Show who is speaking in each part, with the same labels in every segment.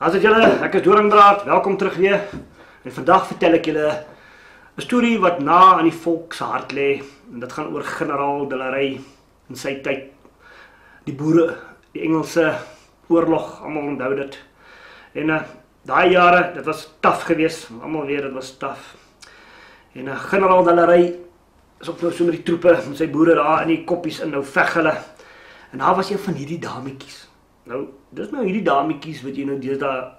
Speaker 1: As dit julle, ek is Doringdraad, welkom terug weer. En vandag vertel ek julle 'n storie wat na aan die volk se hart lê. En dit gaan oor generaal De la Rey in sy tyd. Die boere, die Engelse oorlog, almal onthou dit. En daai jare, dit was taaf geweest, almal weet dit was taaf. En generaal De la Rey is op nou so met die troepe, met sy boere daar in die koppies in, nou veg hulle. En daar was een van hierdie dametjies. Nou, dis nou hierdie dametjies wat jy nou deesdae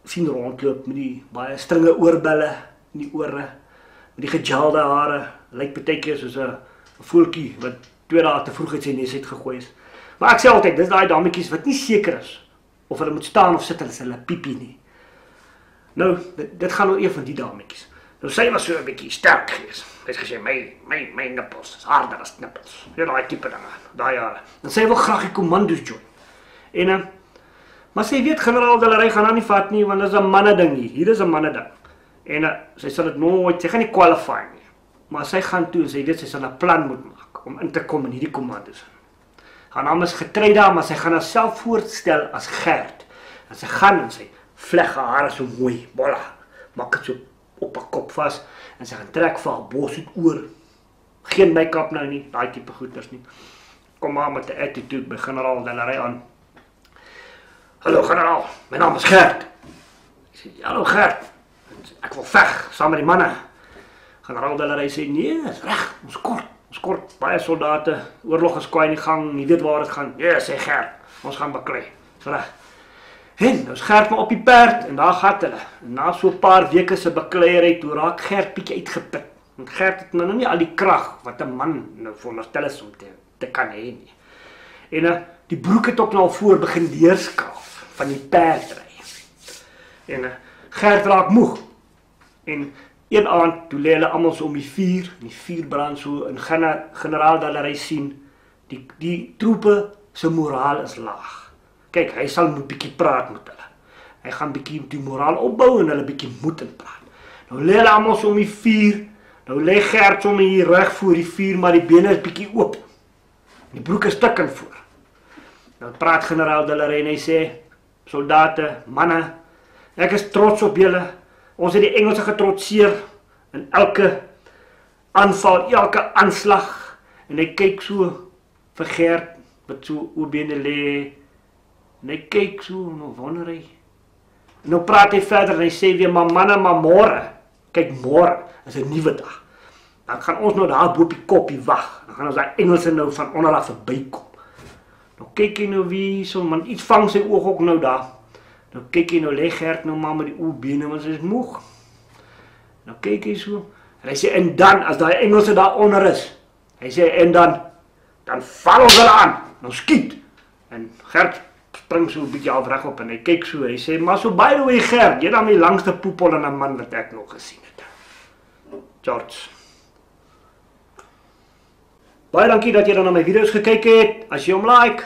Speaker 1: sien rondloop met die baie stringe oorbelle in die ore, met die gejelde hare, lyk partykeer soos 'n voeltjie wat 2 dae te vroeg uit sy nes uitgegooi is. Maar ek sê altyd, dis daai dametjies wat nie seker is of hulle moet staan of sit hulle piepie nie. Nou, dit gaan oor een van die dametjies. Nou sy was so 'n bietjie sterk geweest. Sy het gesê my nippels is harder as nippels. Ja, daai tipe dinge, daai jare. En sy wil graag die kommandos join. Maar sy weet generaal De la Rey gaan haar nie vat nie, want dit is 'n manne ding hier. Hier is 'n manne ding. Sy sal dit nooit, sy gaan nie qualify nie. Maar sy gaan toe en sy weet sy sal 'n plan moet maak om in te kom in hierdie kommandos. Haar naam is Getreida, maar sy gaan haarself voorstel as Gert. En sy gaan en sy vleg haar hare so mooi, bolla, maak dit so op haar kop vas en sy gaan trek vir haar boshoed oor. Geen make-up nou nie, daai tipe goeders nie. Kom maar met 'n attitude by generaal De la Rey aan. Hallo generaal, my naam is Gert. Ek sê, hallo Gert, ek wil veg saam met die manne. Generaal De la Rey sê, nee, is reg, ons kort, baie soldate, oorlog is kwaai in die gang, nie weet waar dit gaan. Ja, sê Gert, ons gaan baklei, is reg. En, nou is Gert maar op die perd, en daar gaat hulle. En na so 'n paar weke se bakleierheid, toe raak Gert bietjie uitgeput. Want Gert het nou nie al die krag wat 'n man nou veronderstel is om te kan hê nie. En die broek het ook nou al voor begin deurskaaf van die perdry. En Gert raak moeg. En een aand, toe lê hulle almal so om die vuur, en die vuur brand so, en generaal De la Rey sien, die troepe se moraal is laag. Kyk, hy sal moet bietjie praat met hulle. Hy gaan bietjie die moraal opbou en hulle bietjie moed inpraat. Nou lê hulle almal so om die vuur, nou lê Gert sommer hier reg voor die vuur, maar die bene is bietjie oop. Die broek is stukkend voor. Nou praat generaal De la Rey en hy sê, soldate, manne, ek is trots op julle. Ons het die Engelse getrotseer in elke aanval, elke aanslag. En hy kyk so vir Gert, wat so oor bene lê. En hy kyk so, nou wonder hy. En nou praat hy verder en hy sê weer, maar manne, maar môre. Kyk, môre is 'n nuwe dag. Dan gaan ons nou daar bo op die koppie wag. Dan gaan ons daai Engelse nou van onder af verbykom. Nou kyk hy nou wie so, man, iets vang sy oog ook nou daar. Nou kyk hy nou, lê Gert nou maar met die oerbene, want sy is moeg. Nou kyk hy so, en hy sê, en dan, as daai Engelse daar onder is, hy sê, en dan val ons hulle aan, nou skiet. En Gert spring so 'n bietjie half reg op, en hy kyk so, hy sê, maar so by the way Gert, jy dan die langste poepel in 'n man wat ek nog gesien het. George. Baie dankie dat jy dan na my video's gekyk het. As jy hom like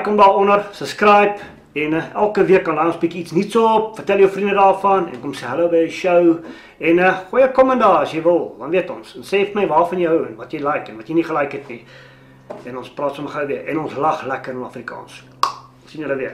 Speaker 1: hom daaronder, subscribe, en elke week kan ons bietjie iets nuuts op, vertel jou vriende daarvan, en kom sê hallo by die show, en gooi 'n kommentaar as jy wil, dan weet ons, en sê vir my waarvan jy hou, en wat jy like, en wat jy nie gelike het nie, en ons praat sommer gou weer, en ons lag lekker in Afrikaans. Sien julle weer.